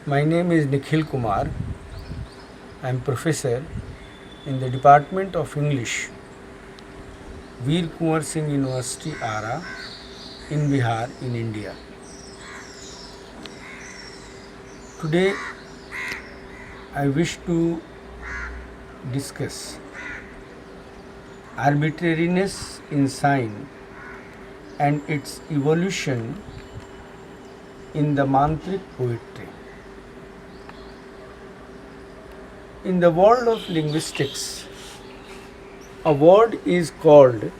My name is Nikhil Kumar. I am professor in the Department of English, Veer Kunwar Singh University, Ara, in Bihar, in India. Today, I wish to discuss arbitrariness in sign and its evolution in the mantric poetry. In the world of linguistics, a word is called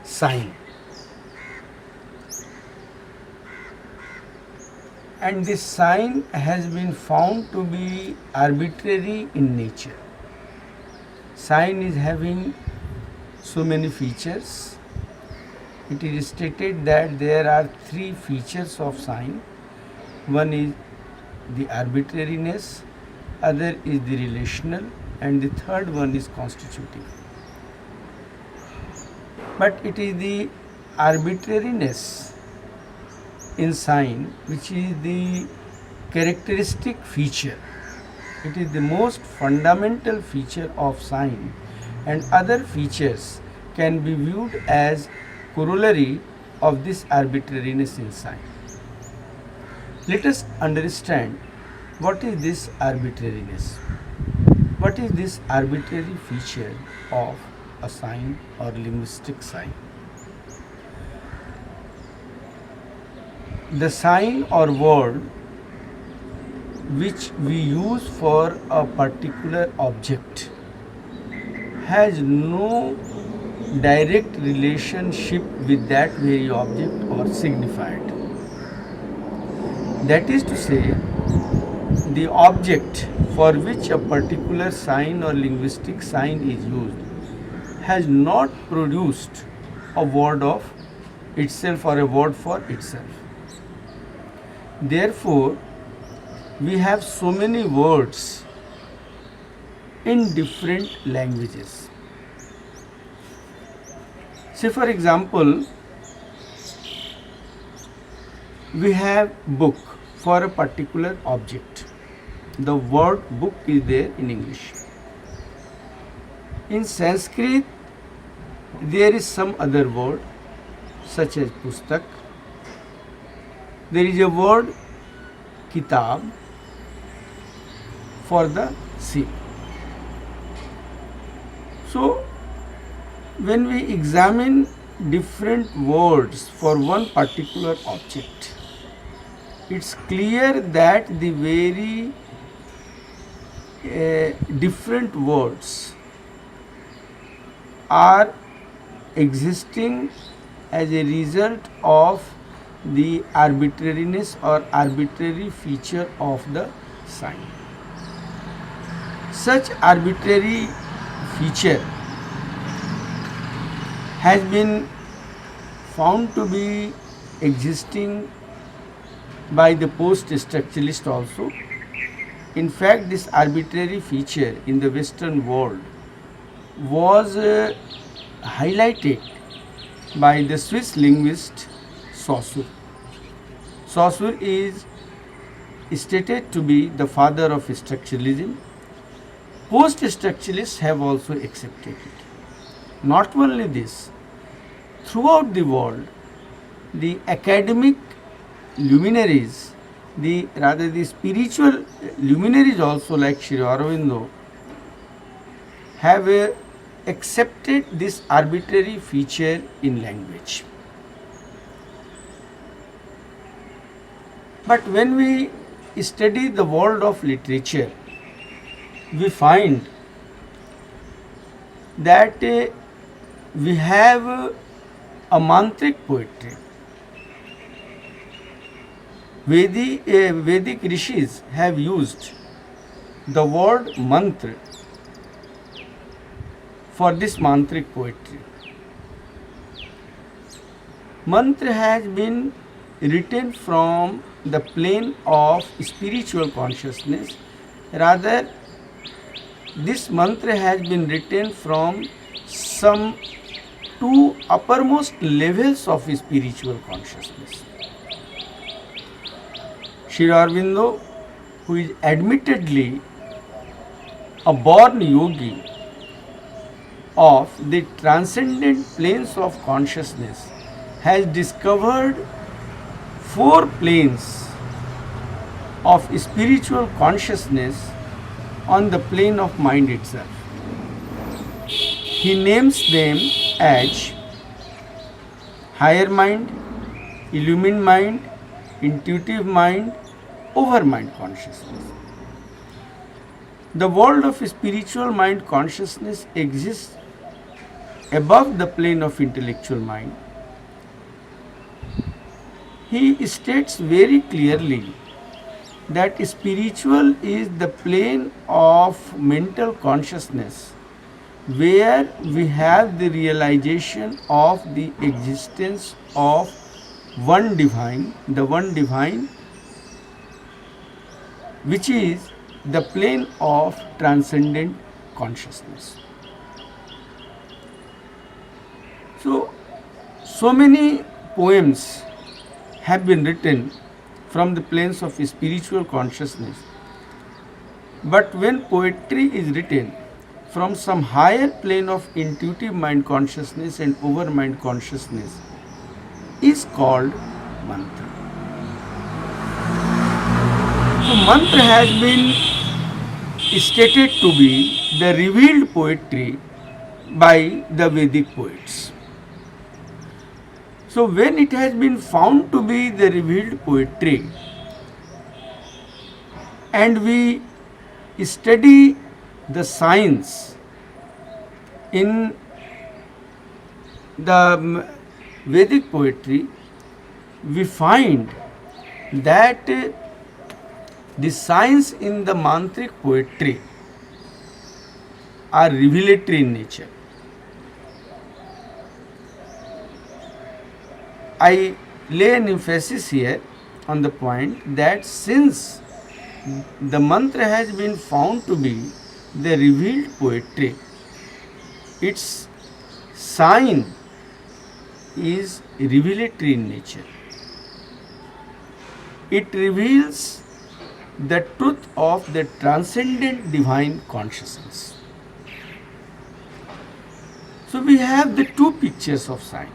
sign. And this sign has been found to be arbitrary in nature. Sign is having so many features. It is stated that there are three features of sign. One is the arbitrariness, other is the relational, and the third one is constitutive. But it is the arbitrariness in sign which is the characteristic feature. It is the most fundamental feature of sign, and other features can be viewed as corollary of this arbitrariness in sign. Let us understand what is this arbitrariness. What is this arbitrary feature of a sign or linguistic sign? The sign or word which we use for a particular object has no direct relationship with that very object or signified. That is to say, the object for which a particular sign or linguistic sign is used has not produced a word of itself or a word for itself. Therefore, we have so many words in different languages. Say for example, we have book for a particular object. The word book is there in English. In Sanskrit, there is some other word such as pustak. There is a word kitab for the sea. So, when we examine different words for one particular object, it's clear that the very different words are existing as a result of the arbitrariness or arbitrary feature of the sign. Such arbitrary feature has been found to be existing by the post-structuralist also. In fact, this arbitrary feature in the Western world was highlighted by the Swiss linguist Saussure. Saussure is stated to be the father of structuralism. Post-structuralists have also accepted it. Not only this, throughout the world, the academic luminaries, the spiritual luminaries also like Sri Aurobindo have accepted this arbitrary feature in language. But when we study the world of literature, we find that we have a mantric poetry. Vedic rishis have used the word mantra for this mantric poetry. Mantra has been written from the plane of spiritual consciousness. Rather, this mantra has been written from some two uppermost levels of spiritual consciousness. Sri Aurobindo who is admittedly a born yogi of the transcendent planes of consciousness, has discovered four planes of spiritual consciousness on the plane of mind itself. He names them as higher mind, illumined mind, intuitive mind, overmind consciousness. The world of spiritual mind consciousness exists above the plane of intellectual mind. He states very clearly that spiritual is the plane of mental consciousness where we have the realization of the existence of one divine, the one divine, which is the plane of transcendent consciousness. So many poems have been written from the planes of spiritual consciousness. But when poetry is written from some higher plane of intuitive mind consciousness and overmind consciousness, is called mantra. So mantra has been stated to be the revealed poetry by the Vedic poets. So when it has been found to be the revealed poetry, and we study the science in the Vedic poetry, we find that the science in the mantric poetry are revelatory in nature. I lay an emphasis here on the point that since the mantra has been found to be the revealed poetry, its sign is revelatory in nature. It reveals the truth of the transcendent divine consciousness. So we have the two pictures of sign.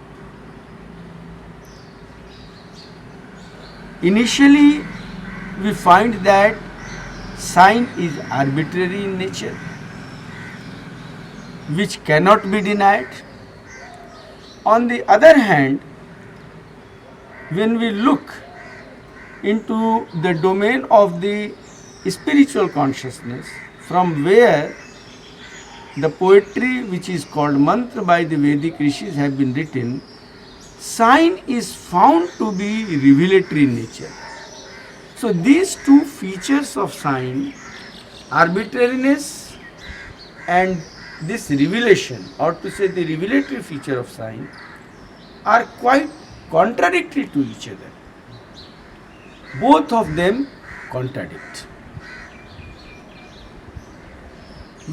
Initially, we find that sign is arbitrary in nature, which cannot be denied. On the other hand, when we look into the domain of the spiritual consciousness, from where the poetry which is called mantra by the Vedic rishis have been written, sign is found to be revelatory in nature. So these two features of sign, arbitrariness and this revelation, or to say the revelatory feature of sign, are quite contradictory to each other. Both of them contradict.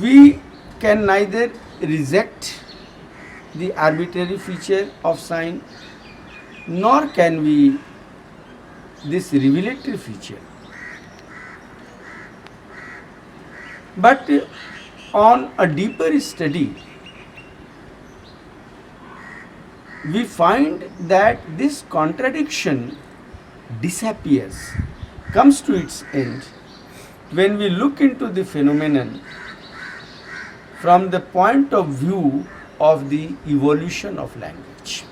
We can neither reject the arbitrary feature of sign, nor can we this revelatory feature. But on a deeper study, we find that this contradiction disappears, comes to its end when we look into the phenomenon from the point of view of the evolution of language.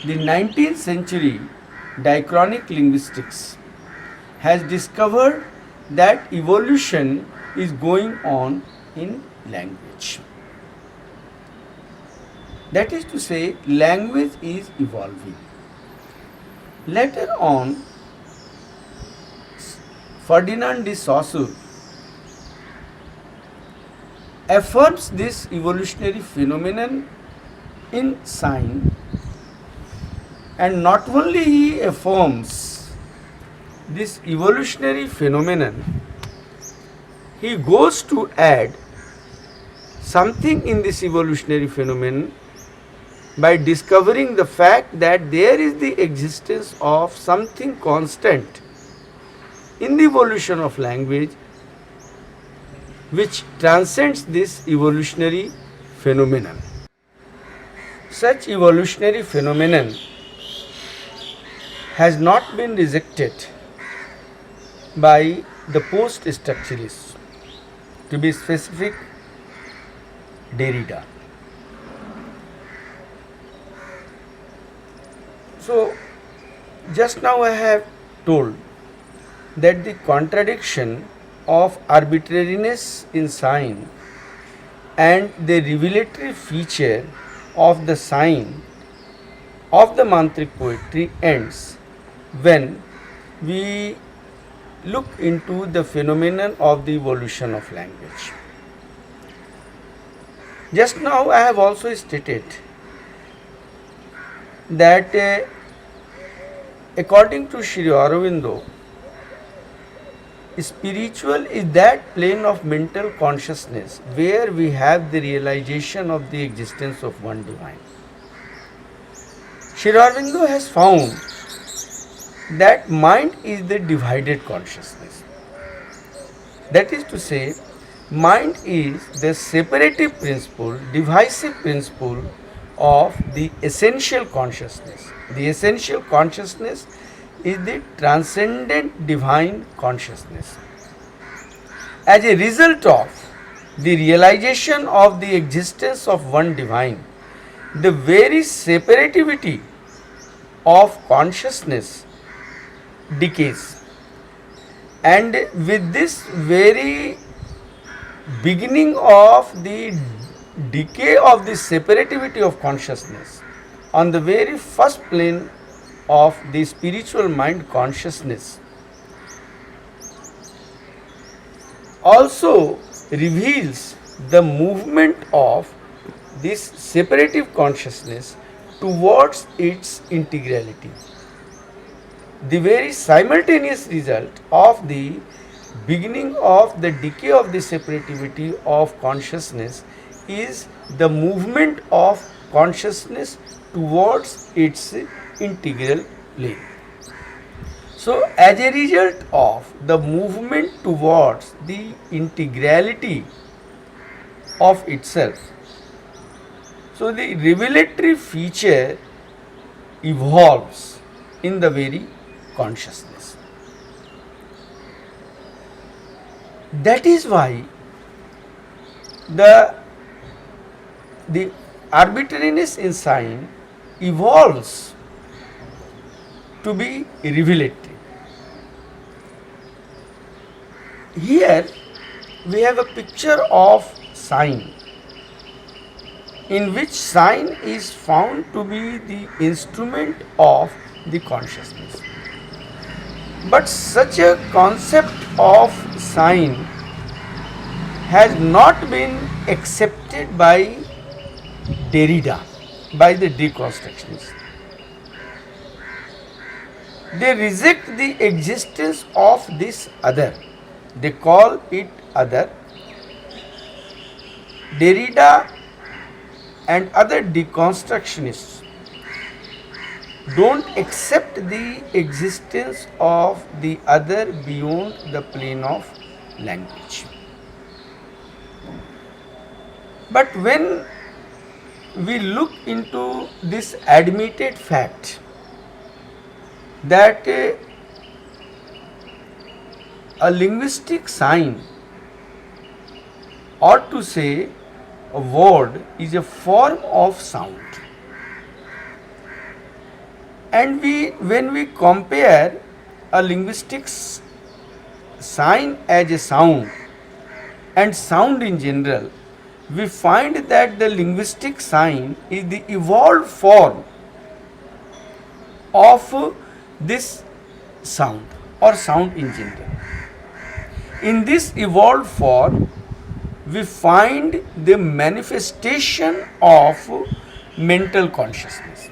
The 19th century diachronic linguistics has discovered that evolution is going on in language. That is to say, language is evolving. Later on, Ferdinand de Saussure affirms this evolutionary phenomenon in sign, and not only he affirms this evolutionary phenomenon, he goes to add something in this evolutionary phenomenon by discovering the fact that there is the existence of something constant in the evolution of language which transcends this evolutionary phenomenon. Such evolutionary phenomenon has not been rejected by the post-structuralists, to be specific, Derrida. So, just now I have told that the contradiction of arbitrariness in sign and the revelatory feature of the sign of the mantric poetry ends when we look into the phenomenon of the evolution of language. Just now I have also stated that according to Sri Aurobindo, spiritual is that plane of mental consciousness where we have the realization of the existence of one divine. Sri Aurobindo has found that mind is the divided consciousness. That is to say, mind is the separative principle, divisive principle of the essential consciousness. The essential consciousness is the transcendent divine consciousness. As a result of the realization of the existence of one divine, the very separativity of consciousness decays, and with this very beginning of the decay of the separativity of consciousness on the very first plane of the spiritual mind consciousness also reveals the movement of this separative consciousness towards its integrality. The very simultaneous result of the beginning of the decay of the separativity of consciousness is the movement of consciousness towards its integral plane. So, as a result of the movement towards the integrality of itself, so the revelatory feature evolves in the very consciousness. That is why the arbitrariness in sign evolves to be revelatory. Here we have a picture of sign, in which sign is found to be the instrument of the consciousness. But such a concept of sign has not been accepted by Derrida, by the deconstructionists. They reject the existence of this other. They call it other. Derrida and other deconstructionists don't accept the existence of the other beyond the plane of language. But when we look into this admitted fact that a linguistic sign, or to say a word, is a form of sound, and when we compare a linguistic sign as a sound and sound in general, we find that the linguistic sign is the evolved form of this sound or sound in general. In this evolved form, we find the manifestation of mental consciousness.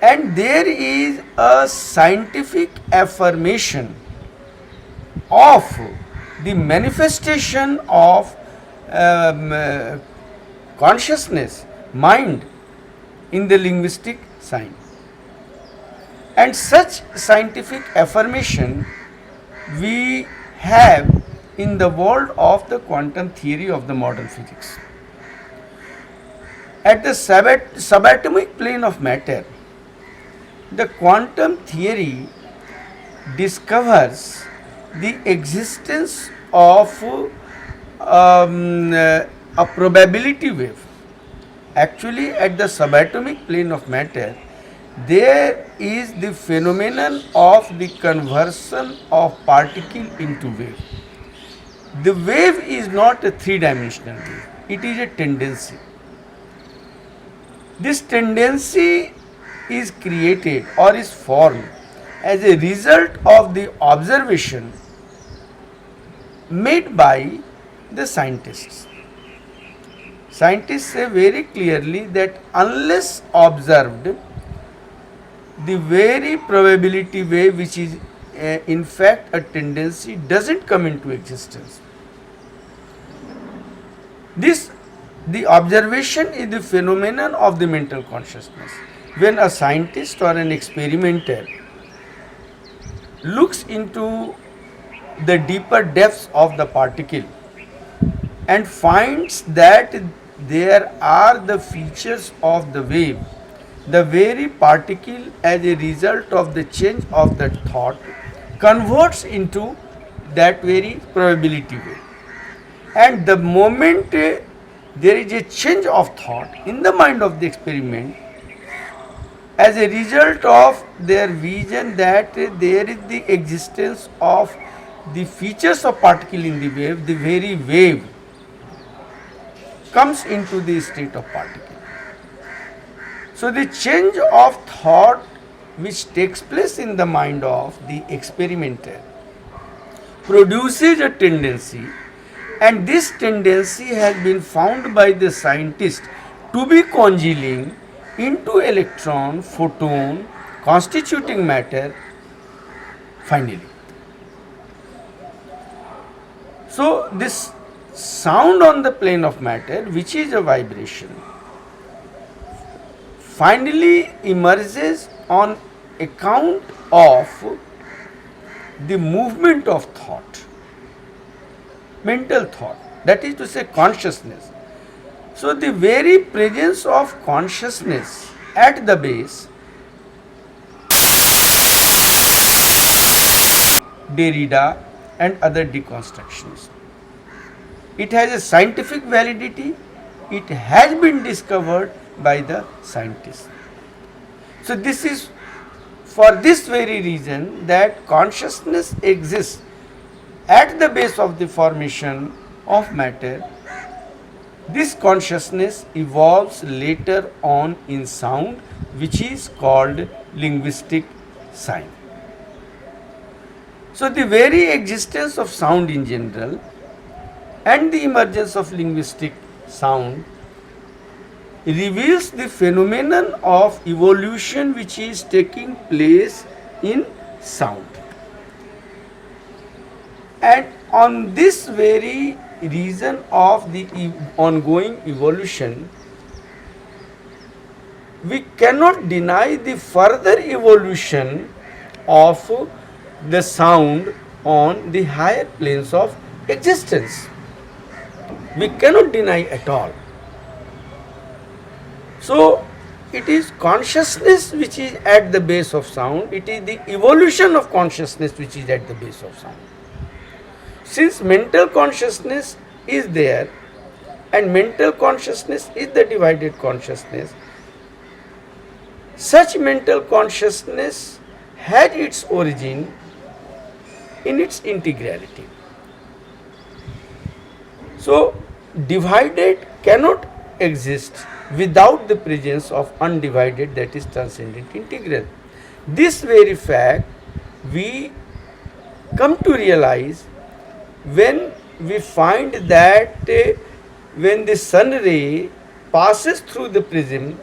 And there is a scientific affirmation of the manifestation of consciousness, mind, in the linguistic sign. And such scientific affirmation we have in the world of the quantum theory of the modern physics. At the subatomic plane of matter, the quantum theory discovers the existence of a probability wave. Actually, at the subatomic plane of matter, there is the phenomenon of the conversion of particle into wave. The wave is not a three-dimensional wave, it is a tendency. This tendency is created or is formed as a result of the observation made by the scientists. Scientists say very clearly that unless observed, the very probability wave, which is in fact a tendency, doesn't come into existence. The observation is the phenomenon of the mental consciousness. When a scientist or an experimenter looks into the deeper depths of the particle and finds that there are the features of the wave, the very particle, as a result of the change of the thought, converts into that very probability wave. And the moment there is a change of thought in the mind of the experiment, as a result of their vision that there is the existence of the features of particle in the wave, the very wave comes into the state of particle. So the change of thought which takes place in the mind of the experimenter produces a tendency, and this tendency has been found by the scientist to be congealing into electron, photon, constituting matter finally. So this sound on the plane of matter, which is a vibration, finally emerges on account of the movement of thought, mental thought, that is to say consciousness. So the very presence of consciousness at the base, Derrida and other deconstructions. It has a scientific validity, it has been discovered by the scientists. So this is for this very reason that consciousness exists at the base of the formation of matter. This consciousness evolves later on in sound, which is called linguistic sign. So the very existence of sound in general and the emergence of linguistic sound reveals the phenomenon of evolution which is taking place in sound. And on this very reason of the ongoing evolution, we cannot deny the further evolution of the sound on the higher planes of existence. We cannot deny at all. So it is consciousness which is at the base of sound, it is the evolution of consciousness which is at the base of sound. Since mental consciousness is there and mental consciousness is the divided consciousness, such mental consciousness had its origin in its integrality. So divided cannot exist without the presence of undivided, that is transcendent integral. This very fact we come to realize when we find that when the sun ray passes through the prism,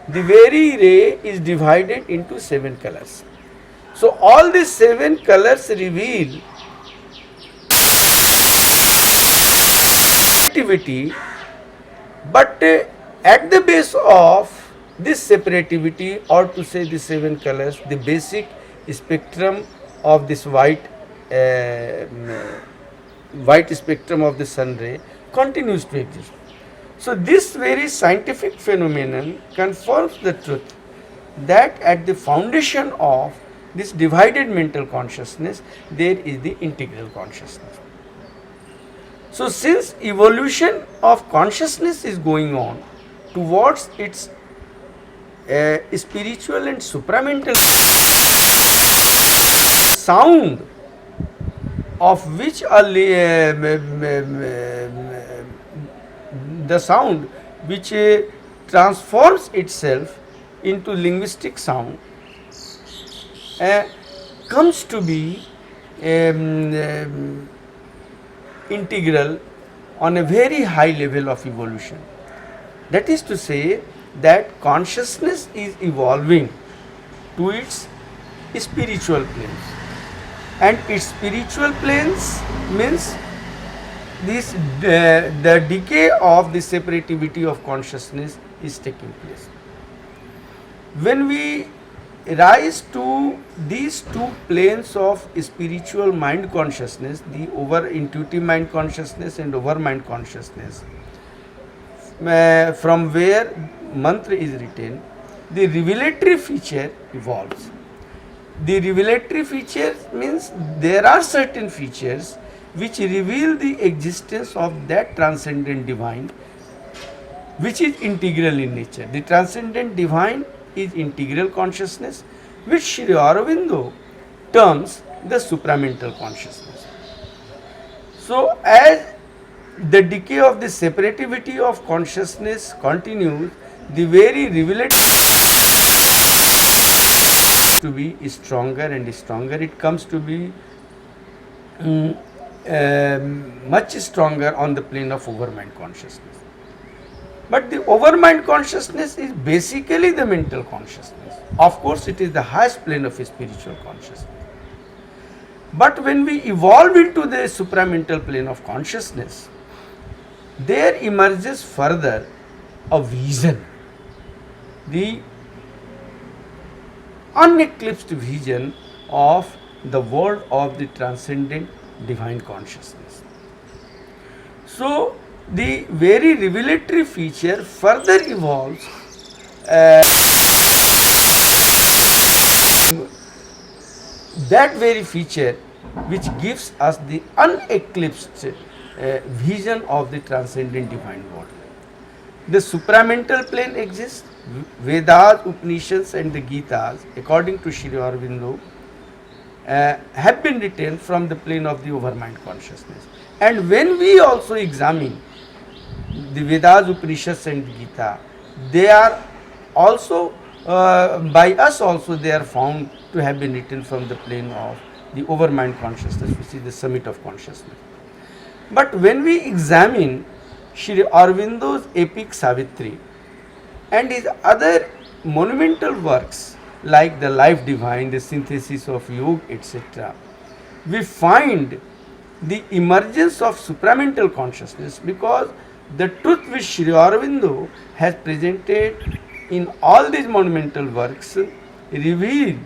the very ray is divided into 7 colors. So all these 7 colors reveal separativity, but at the base of this separativity, or to say the 7 colors, the basic spectrum of this white white spectrum of the sun ray continues to exist. So this very scientific phenomenon confirms the truth that at the foundation of this divided mental consciousness there is the integral consciousness. So since evolution of consciousness is going on towards its spiritual and supramental sound of which the sound which transforms itself into linguistic sound comes to be integral on a very high level of evolution. That is to say that consciousness is evolving to its spiritual planes, and its spiritual planes means this the decay of the separativity of consciousness is taking place. When we rise to these two planes of spiritual mind consciousness, the over intuitive mind consciousness and over mind consciousness, from where mantra is written, the revelatory feature evolves. The revelatory feature means there are certain features which reveal the existence of that transcendent divine which is integral in nature. The transcendent divine is integral consciousness, which Sri Aurobindo terms the supramental consciousness. So as the decay of the separativity of consciousness continues, the very revelatory to be stronger and stronger. It comes to be much stronger on the plane of overmind consciousness. But the overmind consciousness is basically the mental consciousness. Of course, it is the highest plane of spiritual consciousness. But when we evolve into the supramental plane of consciousness, there emerges further a vision, the uneclipsed vision of the world of the transcendent divine consciousness. So the very revelatory feature further evolves that very feature which gives us the uneclipsed vision of the transcendent divine world. The supramental plane exists. Vedas, Upanishads and the Gitas, according to Sri Aurobindo, have been written from the plane of the overmind consciousness. And when we also examine the Vedas, Upanishads and Gita, they are also, by us also, they are found to have been written from the plane of the overmind consciousness, which is the summit of consciousness. But when we examine Sri Aurobindo's epic Savitri and his other monumental works like the Life Divine, the Synthesis of Yoga, etc., we find the emergence of supramental consciousness, because the truth which Sri Aurobindo has presented in all these monumental works reveal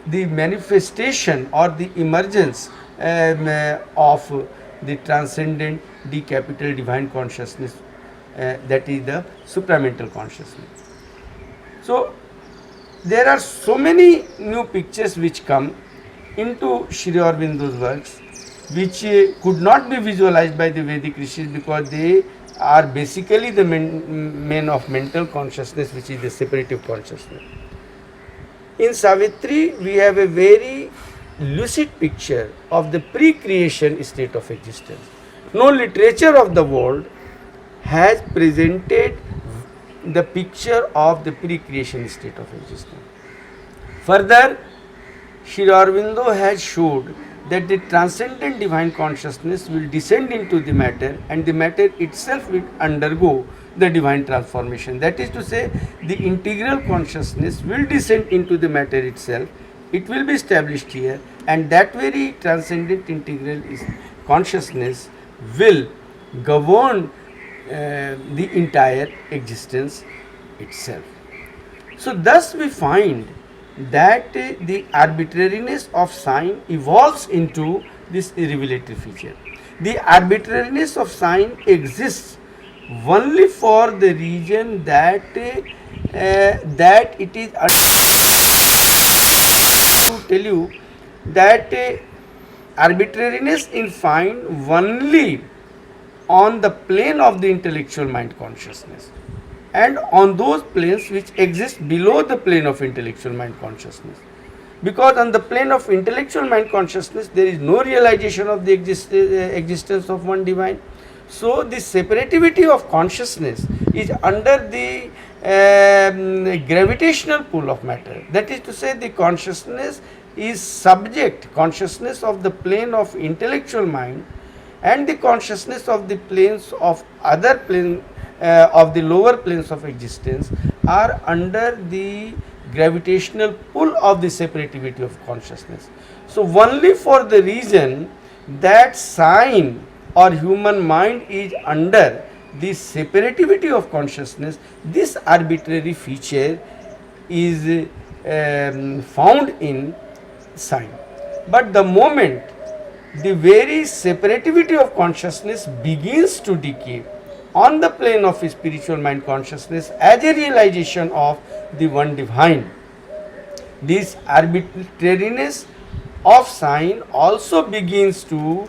the manifestation or the emergence of the transcendent D capital divine consciousness, that is the supramental consciousness. So there are so many new pictures which come into Sri Aurobindo's works, which could not be visualized by the Vedic rishis, because they are basically the men of mental consciousness, which is the separative consciousness. In Savitri, we have a very lucid picture of the pre-creation state of existence. No literature of the world has presented the picture of the pre-creation state of existence. Further, Sri Aurobindo has showed that the transcendent divine consciousness will descend into the matter, and the matter itself will undergo the divine transformation. That is to say, the integral consciousness will descend into the matter itself. It will be established here, and that very transcendent integral consciousness will govern the entire existence itself. So thus we find that the arbitrariness of sign evolves into this revelatory feature. The arbitrariness of sign exists only for the reason that that it is to tell you that arbitrariness is found only on the plane of the intellectual mind consciousness and on those planes which exist below the plane of intellectual mind consciousness. Because on the plane of intellectual mind consciousness there is no realization of the existence of one divine. So the separativity of consciousness is under the gravitational pull of matter. That is to say, the consciousness is subject, consciousness of the plane of intellectual mind and the consciousness of the planes of other plane of the lower planes of existence are under the gravitational pull of the separativity of consciousness. So only for the reason that sign or human mind is under the separativity of consciousness, this arbitrary feature is found in sign. But the moment the very separativity of consciousness begins to decay on the plane of spiritual mind consciousness as a realization of the one divine, this arbitrariness of sign also begins to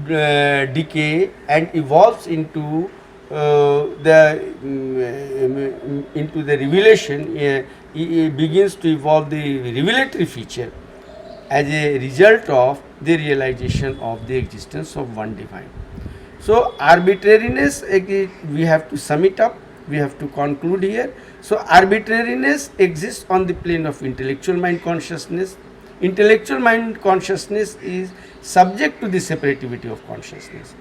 decay and evolves into into the revelation. It begins to evolve the revelatory feature as a result of the realization of the existence of one divine. So arbitrariness, we have to sum it up, we have to conclude here. So arbitrariness exists on the plane of intellectual mind consciousness. Intellectual mind consciousness is subject to the separativity of consciousness.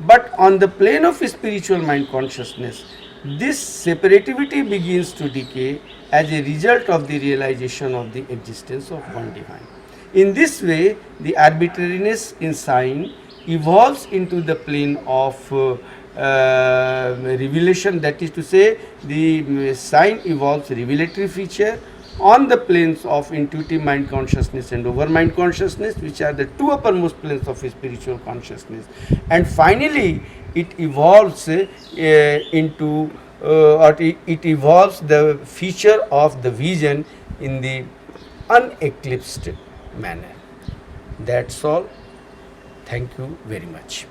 But on the plane of spiritual mind consciousness, this separativity begins to decay as a result of the realization of the existence of one divine. In this way, the arbitrariness in sign evolves into the plane of revelation. That is to say, the sign evolves revelatory feature on the planes of intuitive mind consciousness and over mind consciousness, which are the two uppermost planes of spiritual consciousness. And finally, it evolves into or it evolves the feature of the vision in the uneclipsed manner. That's all. Thank you very much.